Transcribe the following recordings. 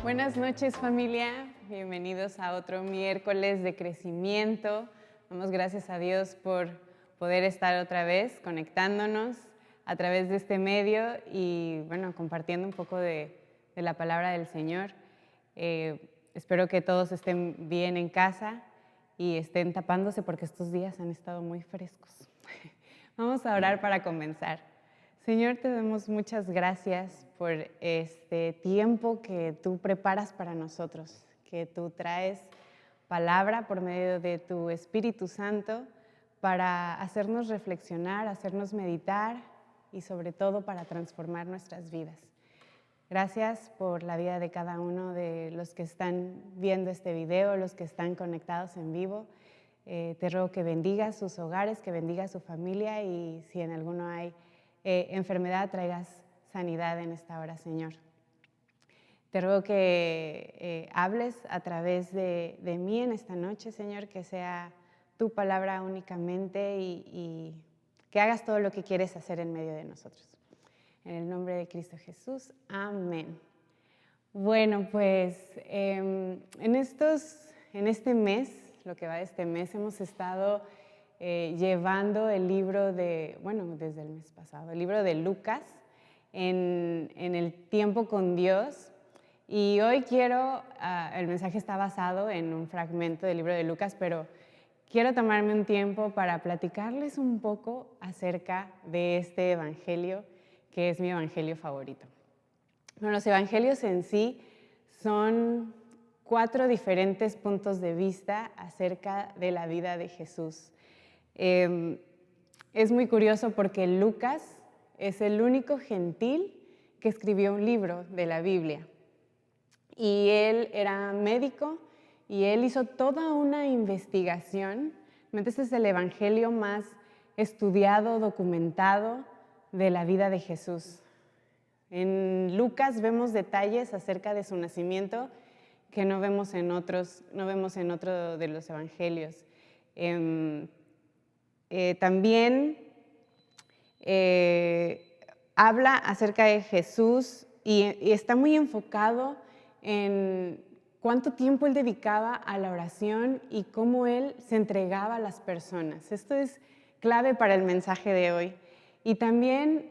Buenas noches, familia. Bienvenidos a otro miércoles de crecimiento. Damos gracias a Dios por poder estar otra vez conectándonos a través de este medio y, bueno, compartiendo un poco de la palabra del Señor. Espero que todos estén bien en casa y estén tapándose porque estos días han estado muy frescos. Vamos a orar para comenzar. Señor, te damos muchas gracias por este tiempo que tú preparas para nosotros, que tú traes palabra por medio de tu Espíritu Santo para hacernos reflexionar, hacernos meditar y sobre todo para transformar nuestras vidas. Gracias por la vida de cada uno de los que están viendo este video, los que están conectados en vivo. Te ruego que bendigas sus hogares, que bendigas su familia y si en alguno hay enfermedad, traigas sanidad en esta hora, Señor. Te ruego que hables a través de mí en esta noche, Señor, que sea tu palabra únicamente y que hagas todo lo que quieres hacer en medio de nosotros. En el nombre de Cristo Jesús, amén. Bueno, pues en este mes, lo que va de este mes, hemos estado llevando el libro desde el mes pasado, el libro de Lucas en el tiempo con Dios. Y hoy el mensaje está basado en un fragmento del libro de Lucas, pero quiero tomarme un tiempo para platicarles un poco acerca de este evangelio, que es mi evangelio favorito. Bueno, los evangelios en sí son 4 diferentes puntos de vista acerca de la vida de Jesús. Es muy curioso porque Lucas es el único gentil que escribió un libro de la Biblia. Y él era médico y él hizo toda una investigación. Este es el evangelio más estudiado, documentado de la vida de Jesús. En Lucas vemos detalles acerca de su nacimiento que no vemos en otro de los evangelios. También habla acerca de Jesús y está muy enfocado en cuánto tiempo él dedicaba a la oración y cómo él se entregaba a las personas. Esto es clave para el mensaje de hoy. Y también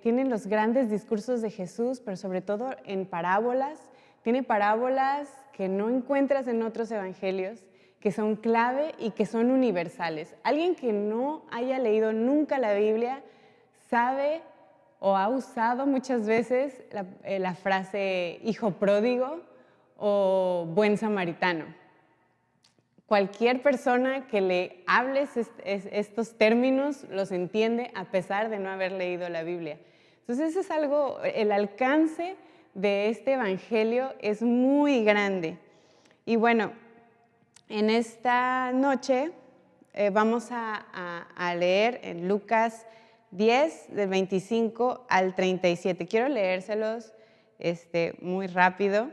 tienen los grandes discursos de Jesús, pero sobre todo en parábolas. Tiene parábolas que no encuentras en otros evangelios, que son clave y que son universales. Alguien que no haya leído nunca la Biblia sabe o ha usado muchas veces la frase hijo pródigo o buen samaritano. Cualquier persona que le hables estos términos los entiende a pesar de no haber leído la Biblia. Entonces eso es algo, el alcance de este evangelio es muy grande. Y bueno, en esta noche vamos a leer en Lucas 10, del 25 al 37. Quiero leérselos muy rápido.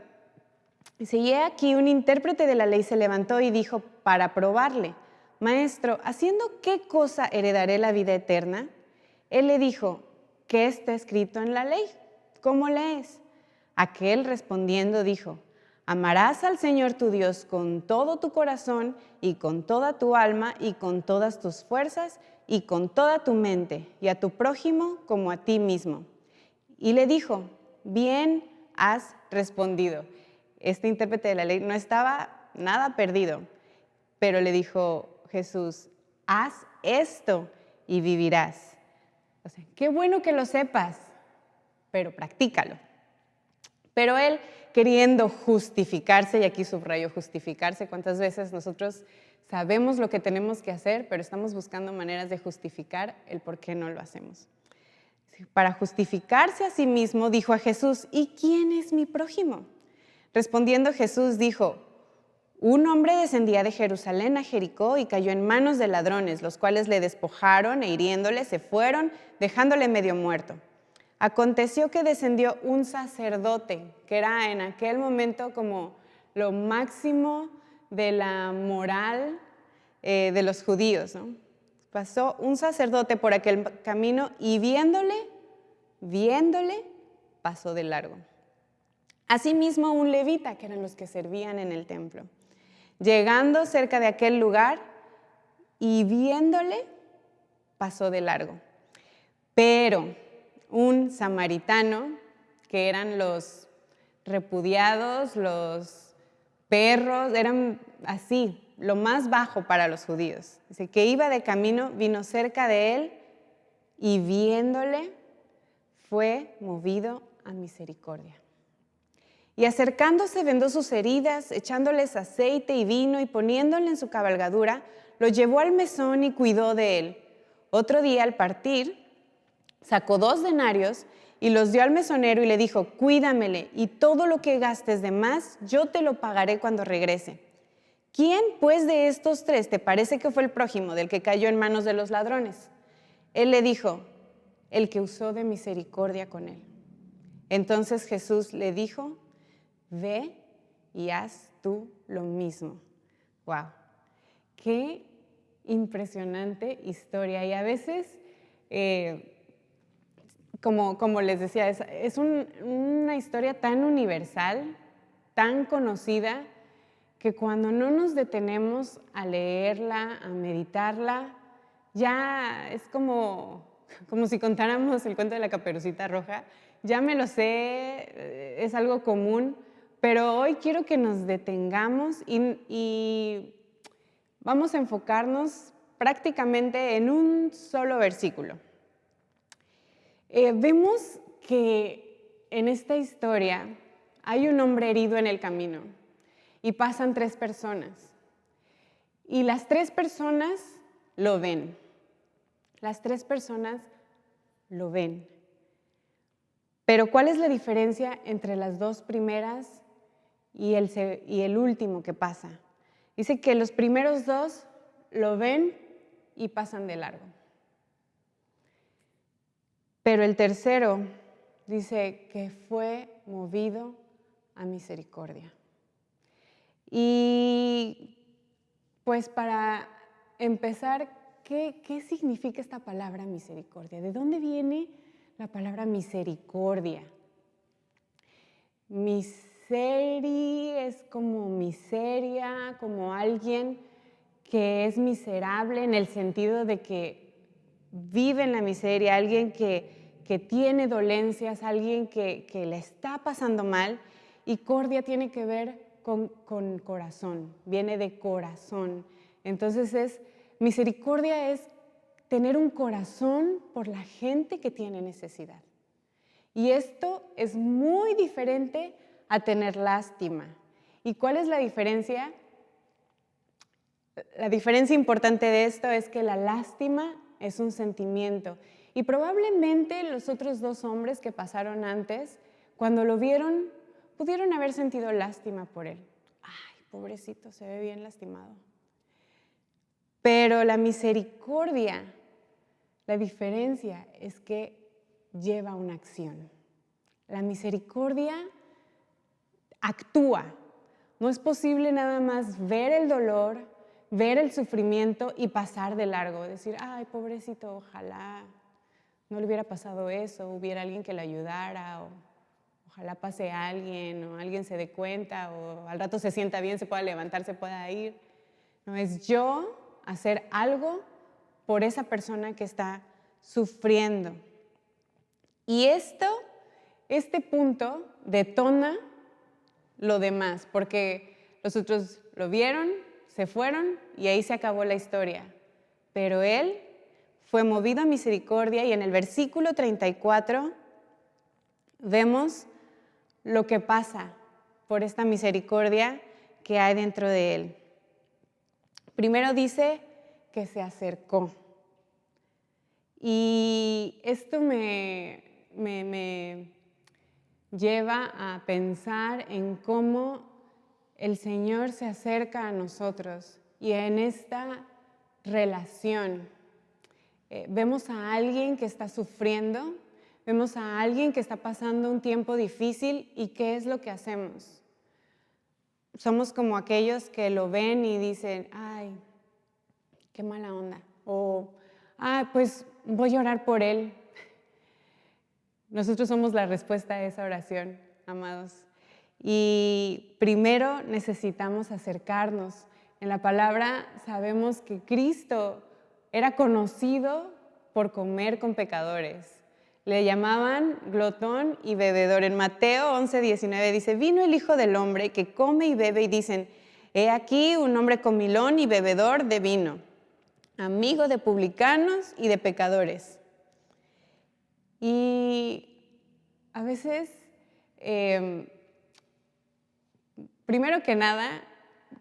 Dice, y he aquí un intérprete de la ley se levantó y dijo para probarle, Maestro, ¿haciendo qué cosa heredaré la vida eterna? Él le dijo, ¿qué está escrito en la ley? ¿Cómo lees? Aquel respondiendo dijo, amarás al Señor tu Dios con todo tu corazón y con toda tu alma y con todas tus fuerzas y con toda tu mente y a tu prójimo como a ti mismo. Y le dijo, bien has respondido. Este intérprete de la ley no estaba nada perdido, pero le dijo Jesús, haz esto y vivirás. O sea, qué bueno que lo sepas, pero practícalo. Pero él, queriendo justificarse, y aquí subrayo justificarse, ¿cuántas veces nosotros sabemos lo que tenemos que hacer, pero estamos buscando maneras de justificar el por qué no lo hacemos? Para justificarse a sí mismo, dijo a Jesús, ¿y quién es mi prójimo? Respondiendo Jesús dijo, un hombre descendía de Jerusalén a Jericó y cayó en manos de ladrones, los cuales le despojaron e hiriéndole se fueron, dejándole medio muerto. Aconteció que descendió un sacerdote, que era en aquel momento como lo máximo de la moral de los judíos, ¿no? Pasó un sacerdote por aquel camino y viéndole, pasó de largo. Asimismo, un levita, que eran los que servían en el templo. Llegando cerca de aquel lugar y viéndole, pasó de largo. Pero un samaritano, que eran los repudiados, los perros, eran así, lo más bajo para los judíos. Dice que iba de camino, vino cerca de él y viéndole fue movido a misericordia. Y acercándose vendó sus heridas, echándoles aceite y vino y poniéndole en su cabalgadura, lo llevó al mesón y cuidó de él. Otro día al partir, sacó 2 denarios y los dio al mesonero y le dijo, cuídamele y todo lo que gastes de más, yo te lo pagaré cuando regrese. ¿Quién, pues, de estos 3 te parece que fue el prójimo del que cayó en manos de los ladrones? Él le dijo, el que usó de misericordia con él. Entonces Jesús le dijo, ve y haz tú lo mismo. ¡Wow! ¡Qué impresionante historia! Y a veces, como les decía, es una historia tan universal, tan conocida, que cuando no nos detenemos a leerla, a meditarla, ya es como si contáramos el cuento de la Caperucita Roja. Ya me lo sé, es algo común, pero hoy quiero que nos detengamos y vamos a enfocarnos prácticamente en un solo versículo. Vemos que en esta historia hay un hombre herido en el camino y pasan 3 personas. Y las 3 personas lo ven. Las 3 personas lo ven. Pero ¿cuál es la diferencia entre las 2 primeras y el último que pasa? Dice que los primeros 2 lo ven y pasan de largo. Pero el tercero dice que fue movido a misericordia. Y pues para empezar, ¿qué significa esta palabra misericordia? ¿De dónde viene la palabra misericordia? Miseri es como miseria, como alguien que es miserable en el sentido de que vive en la miseria, alguien que tiene dolencias, alguien que le está pasando mal. Y cordia tiene que ver con corazón, viene de corazón. Entonces misericordia es tener un corazón por la gente que tiene necesidad. Y esto es muy diferente a tener lástima. ¿Y cuál es la diferencia? La diferencia importante de esto es que la lástima es un sentimiento. Y probablemente los otros 2 hombres que pasaron antes, cuando lo vieron, pudieron haber sentido lástima por él. Ay, pobrecito, se ve bien lastimado. Pero la misericordia, la diferencia es que lleva una acción. La misericordia actúa. No es posible nada más ver el dolor, ver el sufrimiento y pasar de largo. Decir, ay, pobrecito, ojalá no le hubiera pasado eso, hubiera alguien que le ayudara, o ojalá pase alguien, o alguien se dé cuenta, o al rato se sienta bien, se pueda levantar, se pueda ir. No, es yo hacer algo por esa persona que está sufriendo. Y este punto detona lo demás, porque los otros lo vieron, se fueron y ahí se acabó la historia. Pero él fue movido a misericordia y en el versículo 34 vemos lo que pasa por esta misericordia que hay dentro de él. Primero dice que se acercó. Y esto me lleva a pensar en cómo el Señor se acerca a nosotros y en esta relación. Vemos a alguien que está sufriendo, vemos a alguien que está pasando un tiempo difícil y ¿qué es lo que hacemos? Somos como aquellos que lo ven y dicen, ay, qué mala onda, o, pues voy a orar por él. Nosotros somos la respuesta a esa oración, amados. Y primero necesitamos acercarnos. En la palabra sabemos que Cristo era conocido por comer con pecadores. Le llamaban glotón y bebedor. En Mateo 11:19 dice, vino el Hijo del Hombre que come y bebe y dicen, he aquí un hombre comilón y bebedor de vino, amigo de publicanos y de pecadores. Y a veces, primero que nada,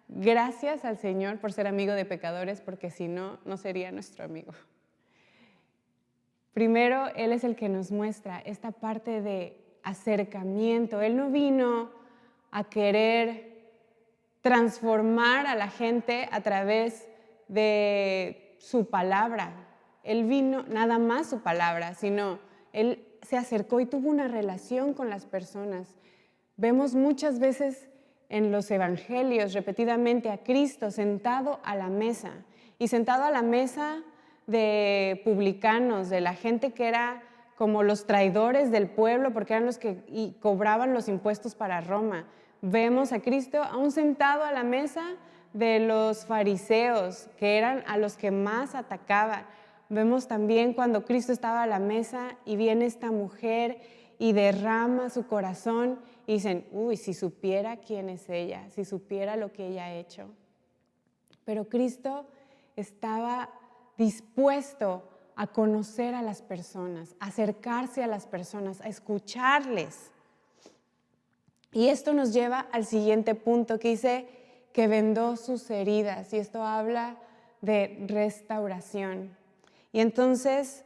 gracias al Señor por ser amigo de pecadores, porque si no, no sería nuestro amigo. Primero, Él es el que nos muestra esta parte de acercamiento. Él no vino a querer transformar a la gente a través de su palabra. Él vino nada más su palabra, sino Él se acercó y tuvo una relación con las personas. Vemos muchas veces en los evangelios repetidamente a Cristo sentado a la mesa, y sentado a la mesa de publicanos, de la gente que era como los traidores del pueblo, porque eran los que cobraban los impuestos para Roma. Vemos a Cristo aún sentado a la mesa de los fariseos, que eran a los que más atacaban. Vemos también cuando Cristo estaba a la mesa y viene esta mujer y derrama su corazón y dicen, uy, si supiera quién es ella, si supiera lo que ella ha hecho. Pero Cristo estaba dispuesto a conocer a las personas, a acercarse a las personas, a escucharles. Y esto nos lleva al siguiente punto que dice que vendó sus heridas, y esto habla de restauración. Y entonces,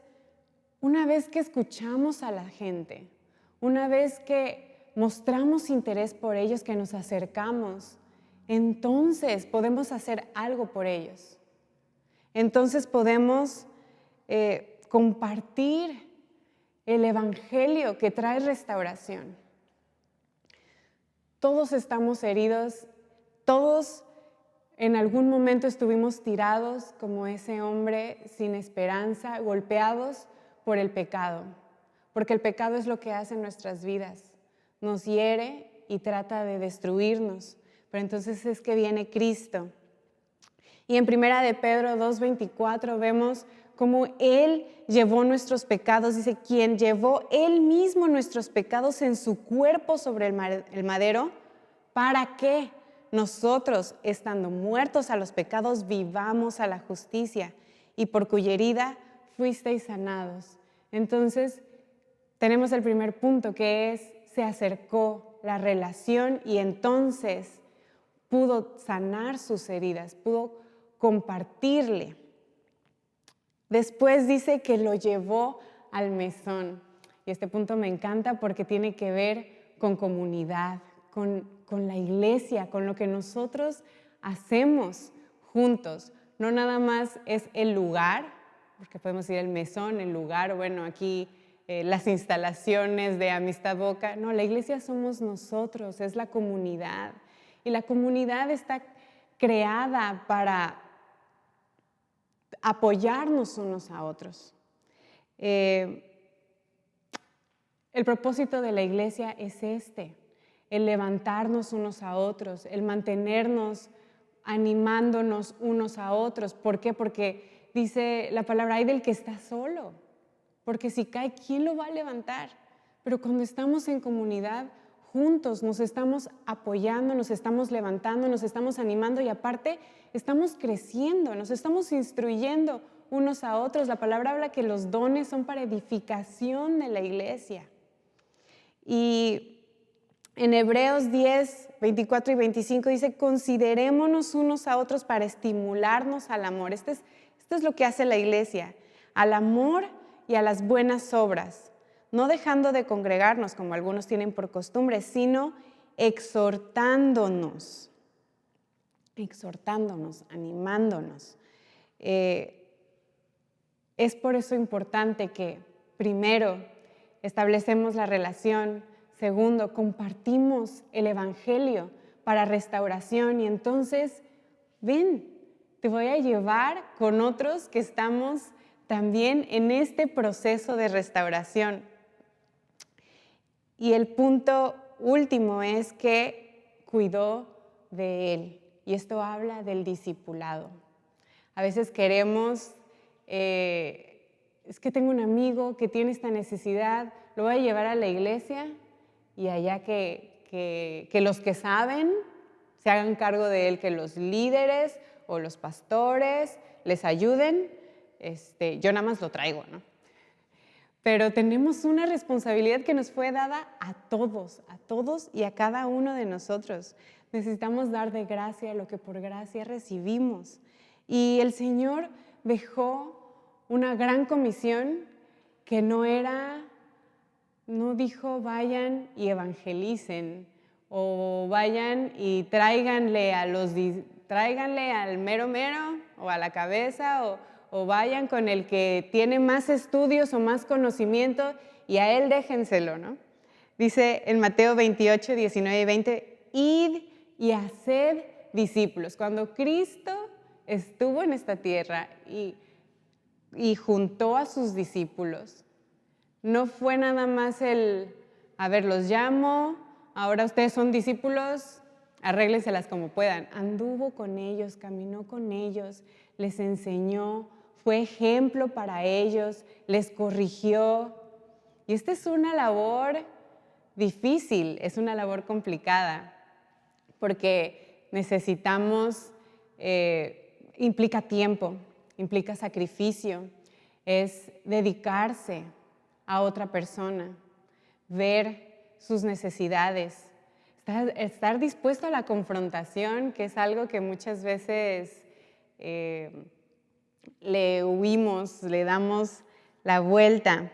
una vez que escuchamos a la gente, una vez que mostramos interés por ellos, que nos acercamos, entonces podemos hacer algo por ellos. Entonces podemos compartir el evangelio que trae restauración. Todos estamos heridos, todos en algún momento estuvimos tirados como ese hombre sin esperanza, golpeados por el pecado, porque el pecado es lo que hace en nuestras vidas, nos hiere y trata de destruirnos, pero entonces es que viene Cristo. Y en 1 de Pedro 2:24 vemos cómo Él llevó nuestros pecados, dice, quien llevó Él mismo nuestros pecados en su cuerpo sobre el madero, para que nosotros, estando muertos a los pecados, vivamos a la justicia, y por cuya herida fuisteis sanados. Entonces, tenemos el primer punto, que es, se acercó la relación y entonces pudo sanar sus heridas, pudo compartirle. Después dice que lo llevó al mesón. Y este punto me encanta porque tiene que ver con comunidad, con la iglesia, con lo que nosotros hacemos juntos. No nada más es el lugar, porque podemos decir el mesón, el lugar, bueno, aquí las instalaciones de Amistad Boca. No, la iglesia somos nosotros, es la comunidad. Y la comunidad está creada para apoyarnos unos a otros. El propósito de la iglesia es el levantarnos unos a otros, el mantenernos animándonos unos a otros. ¿Por qué? Porque dice la palabra, hay del que está solo, porque si cae, ¿quién lo va a levantar? Pero cuando estamos en comunidad, juntos nos estamos apoyando, nos estamos levantando, nos estamos animando y aparte estamos creciendo, nos estamos instruyendo unos a otros. La palabra habla que los dones son para edificación de la iglesia. Y en Hebreos 10, 24 y 25 dice, considerémonos unos a otros para estimularnos al amor. Esto es lo que hace la iglesia, al amor y a las buenas obras, no dejando de congregarnos como algunos tienen por costumbre, sino exhortándonos, animándonos. Es por eso importante que, primero, establecemos la relación. Segundo, compartimos el evangelio para restauración. Y entonces, ven, te voy a llevar con otros que estamos también en este proceso de restauración. Y el punto último es que cuidó de él. Y esto habla del discipulado. A veces queremos, es que tengo un amigo que tiene esta necesidad, lo voy a llevar a la iglesia y allá que los que saben se hagan cargo de él, que los líderes o los pastores les ayuden, yo nada más lo traigo, ¿no? Pero tenemos una responsabilidad que nos fue dada a todos y a cada uno de nosotros. Necesitamos dar de gracia lo que por gracia recibimos. Y el Señor dejó una gran comisión que no dijo vayan y evangelicen o vayan y tráiganle al mero mero o a la cabeza o vayan con el que tiene más estudios o más conocimiento y a él déjenselo, ¿no? Dice en Mateo 28, 19 y 20, id y haced discípulos. Cuando Cristo estuvo en esta tierra y juntó a sus discípulos, no fue nada más los llamo, ahora ustedes son discípulos, arréglenselas como puedan. Anduvo con ellos, caminó con ellos, les enseñó, fue ejemplo para ellos, les corrigió. Y esta es una labor difícil, es una labor complicada, porque necesitamos, implica tiempo, implica sacrificio, es dedicarse a otra persona, ver sus necesidades, estar dispuesto a la confrontación, que es algo que muchas veces le huimos, le damos la vuelta.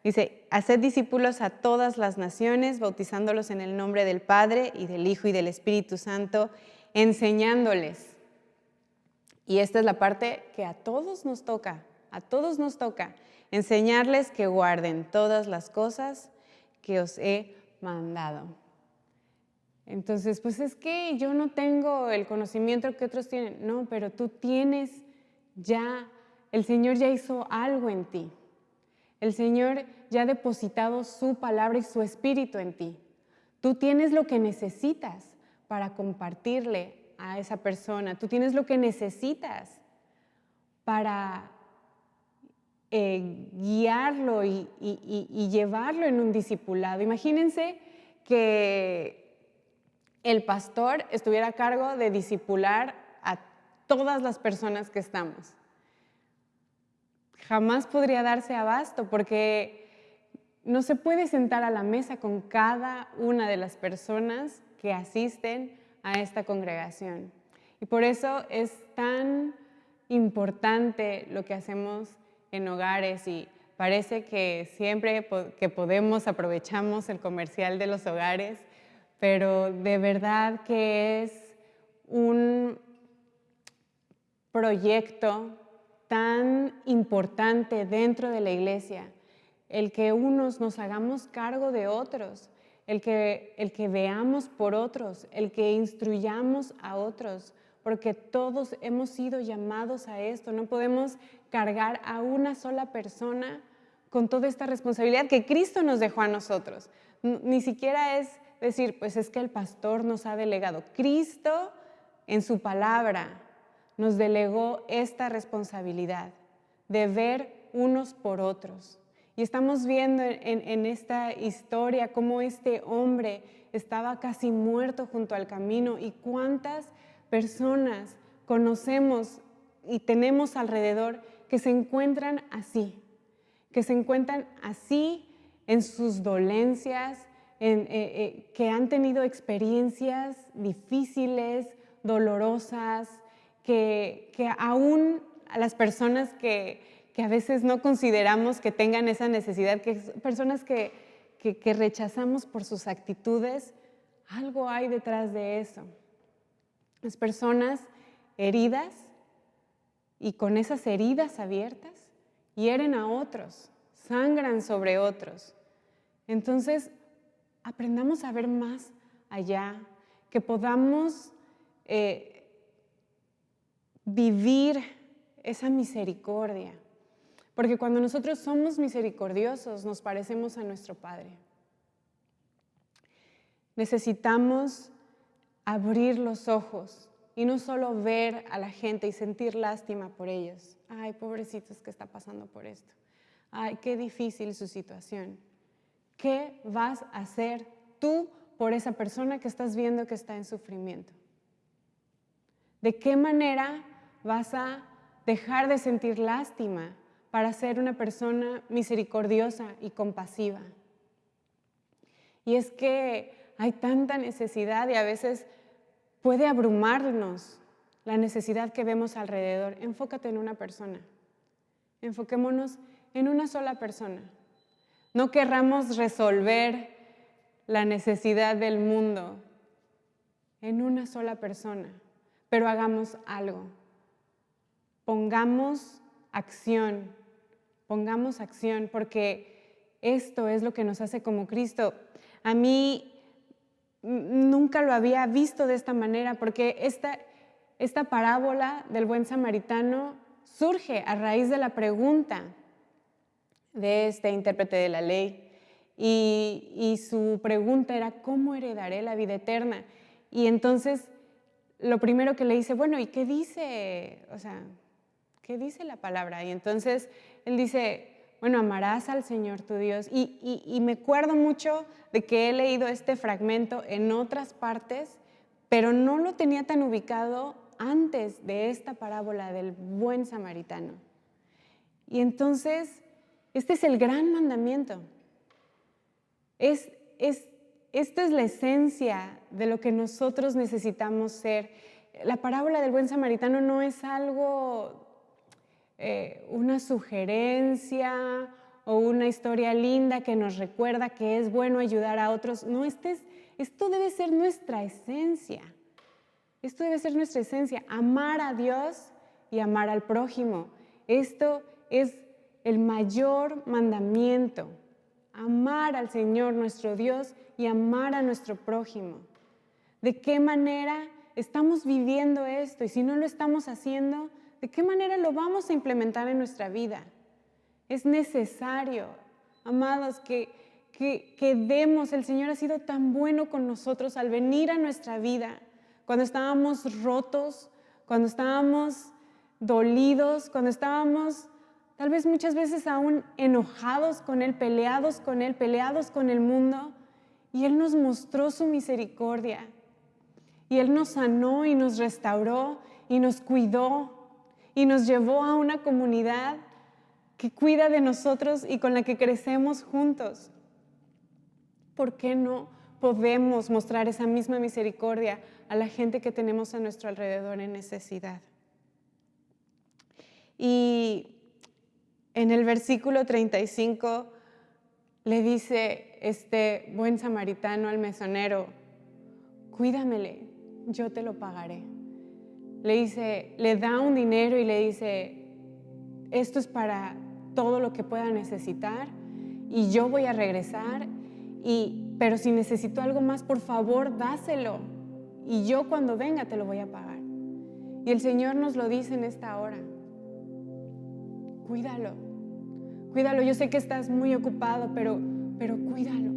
Dice, haced discípulos a todas las naciones, bautizándolos en el nombre del Padre y del Hijo y del Espíritu Santo, enseñándoles. Y esta es la parte que a todos nos toca, enseñarles que guarden todas las cosas que os he mandado. Entonces, pues es que yo no tengo el conocimiento que otros tienen. No, pero tú tienes ya, el Señor ya hizo algo en ti. El Señor ya ha depositado su palabra y su espíritu en ti. Tú tienes lo que necesitas para compartirle a esa persona. Tú tienes lo que necesitas para guiarlo y llevarlo en un discipulado. Imagínense que el pastor estuviera a cargo de discipular a todas las personas que estamos. Jamás podría darse abasto porque no se puede sentar a la mesa con cada una de las personas que asisten a esta congregación. Y por eso es tan importante lo que hacemos en hogares y parece que siempre que podemos aprovechamos el comercial de los hogares, pero de verdad que es un proyecto tan importante dentro de la iglesia, el que unos nos hagamos cargo de otros, el que veamos por otros, el que instruyamos a otros, porque todos hemos sido llamados a esto. No podemos cargar a una sola persona con toda esta responsabilidad que Cristo nos dejó a nosotros. Ni siquiera es decir, pues es que el pastor nos ha delegado. Cristo en su palabra nos delegó esta responsabilidad de ver unos por otros. Y estamos viendo en esta historia cómo este hombre estaba casi muerto junto al camino y cuántas personas conocemos y tenemos alrededor que se encuentran así en sus dolencias, que han tenido experiencias difíciles, dolorosas, que aún a las personas que a veces no consideramos que tengan esa necesidad, que personas que rechazamos por sus actitudes, algo hay detrás de eso. Las personas heridas y con esas heridas abiertas hieren a otros, sangran sobre otros. Entonces, aprendamos a ver más allá, que podamos vivir esa misericordia. Porque cuando nosotros somos misericordiosos, nos parecemos a nuestro Padre. necesitamos abrir los ojos y no solo ver a la gente y sentir lástima por ellos. Ay, pobrecitos que está pasando por esto. Ay, qué difícil su situación. ¿Qué vas a hacer tú por esa persona que estás viendo que está en sufrimiento? ¿De qué manera vas a dejar de sentir lástima para ser una persona misericordiosa y compasiva? Y es que hay tanta necesidad y a veces puede abrumarnos la necesidad que vemos alrededor. Enfócate en una persona. Enfoquémonos en una sola persona. No querramos resolver la necesidad del mundo en una sola persona, pero hagamos algo. Pongamos acción, porque esto es lo que nos hace como Cristo. A mí nunca lo había visto de esta manera, porque esta parábola del buen samaritano surge a raíz de la pregunta de este intérprete de la ley. Y su pregunta era, ¿cómo heredaré la vida eterna? Y entonces lo primero que le dice, bueno, ¿y qué dice? O sea, ¿qué dice la palabra? Y entonces él dice, bueno, amarás al Señor tu Dios. Y me acuerdo mucho de que he leído este fragmento en otras partes, pero no lo tenía tan ubicado antes de esta parábola del buen samaritano. Y entonces, este es el gran mandamiento. Esta es la esencia de lo que nosotros necesitamos ser. La parábola del buen samaritano no es algo, una sugerencia o una historia linda que nos recuerda que es bueno ayudar a otros. No, esto debe ser nuestra esencia. Esto debe ser nuestra esencia, amar a Dios y amar al prójimo. Esto es el mayor mandamiento. Amar al Señor nuestro Dios y amar a nuestro prójimo. ¿De qué manera estamos viviendo esto? Y si no lo estamos haciendo, ¿de qué manera lo vamos a implementar en nuestra vida? Es necesario, amados, que demos. El Señor ha sido tan bueno con nosotros al venir a nuestra vida, cuando estábamos rotos, cuando estábamos dolidos, cuando estábamos tal vez muchas veces aún enojados con Él, peleados con el mundo, y Él nos mostró su misericordia. Y Él nos sanó y nos restauró y nos cuidó y nos llevó a una comunidad que cuida de nosotros y con la que crecemos juntos. ¿Por qué no podemos mostrar esa misma misericordia a la gente que tenemos a nuestro alrededor en necesidad? Y en el versículo 35 le dice este buen samaritano al mesonero, cuídamele, yo te lo pagaré. Le da un dinero y le dice, esto es para todo lo que pueda necesitar y yo voy a regresar, pero si necesito algo más, por favor, dáselo y yo cuando venga te lo voy a pagar. Y el Señor nos lo dice en esta hora. Cuídalo. Yo sé que estás muy ocupado, pero cuídalo.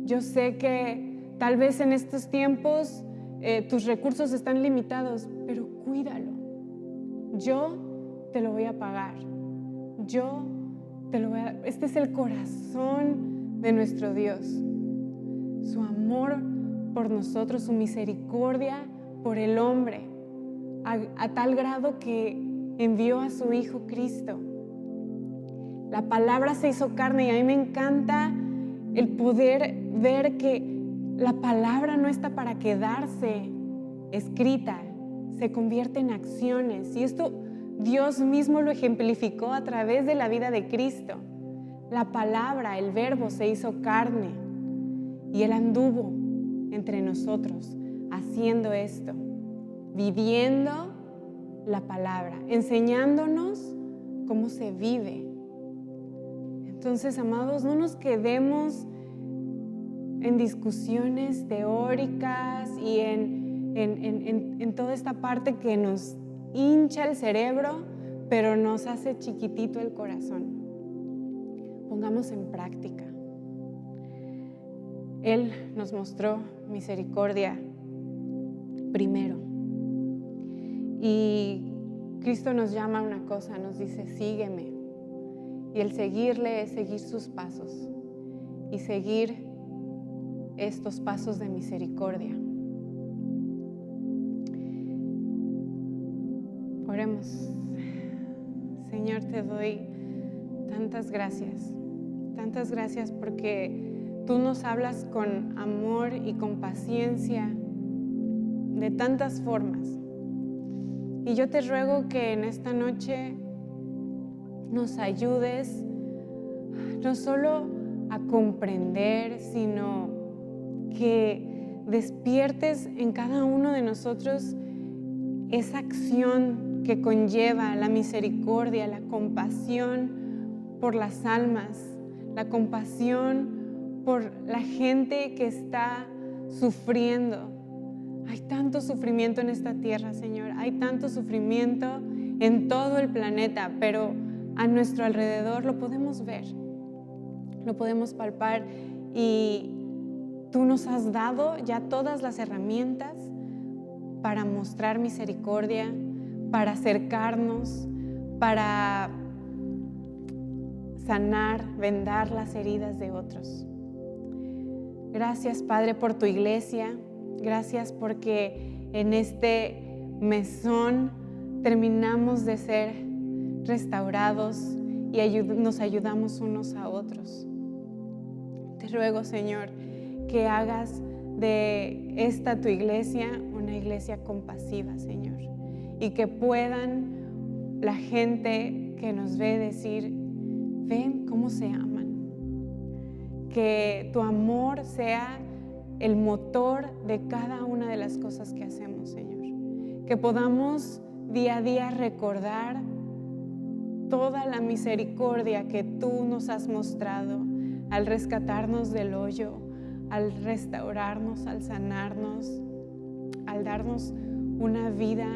Yo sé que tal vez en estos tiempos tus recursos están limitados, pero cuídalo. Yo te lo voy a pagar. Este es el corazón de nuestro Dios. Su amor por nosotros, su misericordia por el hombre, a tal grado que envió a su Hijo Cristo. La palabra se hizo carne y a mí me encanta el poder ver que la palabra no está para quedarse escrita, se convierte en acciones. Y esto Dios mismo lo ejemplificó a través de la vida de Cristo. La palabra, el verbo se hizo carne y Él anduvo entre nosotros haciendo esto, viviendo la palabra, enseñándonos cómo se vive. Entonces, amados, no nos quedemos en discusiones teóricas y en toda esta parte que nos hincha el cerebro, pero nos hace chiquitito el corazón. Pongamos en práctica. Él nos mostró misericordia primero. Y Cristo nos llama a una cosa, nos dice, sígueme. Y el seguirle es seguir sus pasos y seguir estos pasos de misericordia. Oremos. Señor, te doy tantas gracias porque tú nos hablas con amor y con paciencia de tantas formas. Y yo te ruego que en esta noche nos ayudes no solo a comprender, sino que despiertes en cada uno de nosotros esa acción que conlleva la misericordia, la compasión por las almas, la compasión por la gente que está sufriendo. Hay tanto sufrimiento en esta tierra, Señor, hay tanto sufrimiento en todo el planeta, pero a nuestro alrededor lo podemos ver, lo podemos palpar y tú nos has dado ya todas las herramientas para mostrar misericordia, para acercarnos, para sanar, vendar las heridas de otros. Gracias, Padre, por tu iglesia. Gracias porque en este mesón terminamos de ser restaurados y nos ayudamos unos a otros. Te ruego, Señor, que hagas de esta tu iglesia una iglesia compasiva, Señor, y que puedan la gente que nos ve decir, ven cómo se aman. Que tu amor sea el motor de cada una de las cosas que hacemos, Señor. Que podamos día a día recordar toda la misericordia que tú nos has mostrado al rescatarnos del hoyo, al restaurarnos, al sanarnos, al darnos una vida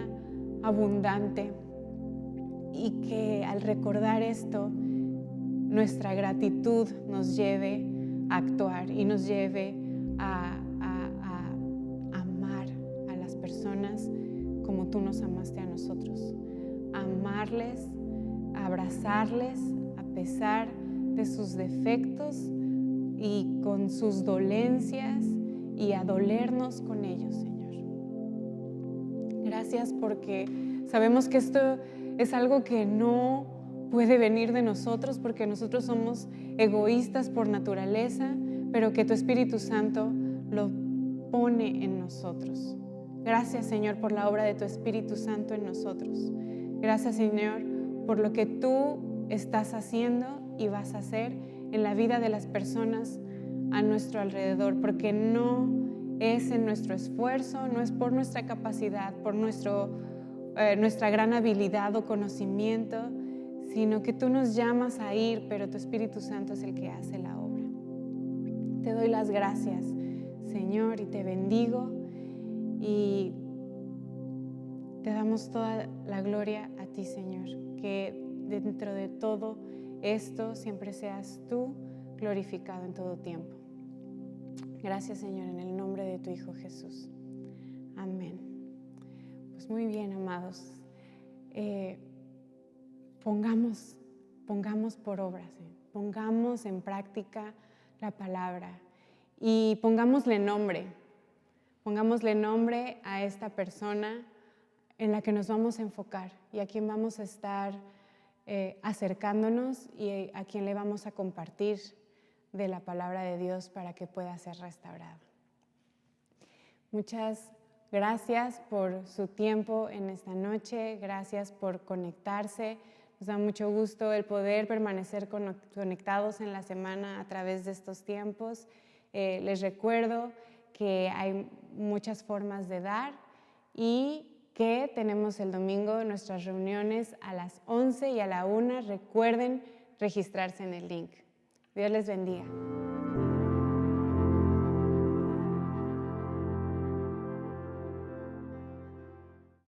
abundante. Y que al recordar esto, nuestra gratitud nos lleve a actuar y nos lleve a amar a las personas como tú nos amaste a nosotros. A amarles, a abrazarles a pesar de sus defectos y con sus dolencias y a dolernos con ellos, Señor. Gracias porque sabemos que esto es algo que no puede venir de nosotros porque nosotros somos egoístas por naturaleza, pero que tu Espíritu Santo lo pone en nosotros. Gracias, Señor, por la obra de tu Espíritu Santo en nosotros. Gracias, Señor, por lo que tú estás haciendo y vas a hacer en la vida de las personas a nuestro alrededor, porque no es en nuestro esfuerzo, no es por nuestra capacidad, por nuestra gran habilidad o conocimiento, sino que tú nos llamas a ir, pero tu Espíritu Santo es el que hace la obra. Te doy las gracias, Señor, y te bendigo y te damos toda la gloria a ti, Señor, que dentro de todo esto siempre seas tú glorificado en todo tiempo. Gracias, Señor, en el nombre de tu Hijo Jesús. Amén. Pues muy bien, amados. Pongamos por obra, ¿sí? Pongamos en práctica la palabra y pongámosle nombre a esta persona en la que nos vamos a enfocar y a quien vamos a estar acercándonos y a quien le vamos a compartir de la palabra de Dios para que pueda ser restaurado. Muchas gracias por su tiempo en esta noche, gracias por conectarse. Nos da mucho gusto el poder permanecer conectados en la semana a través de estos tiempos. Les recuerdo que hay muchas formas de dar y que tenemos el domingo nuestras reuniones a las 11 y a la 1. Recuerden registrarse en el link. Dios les bendiga.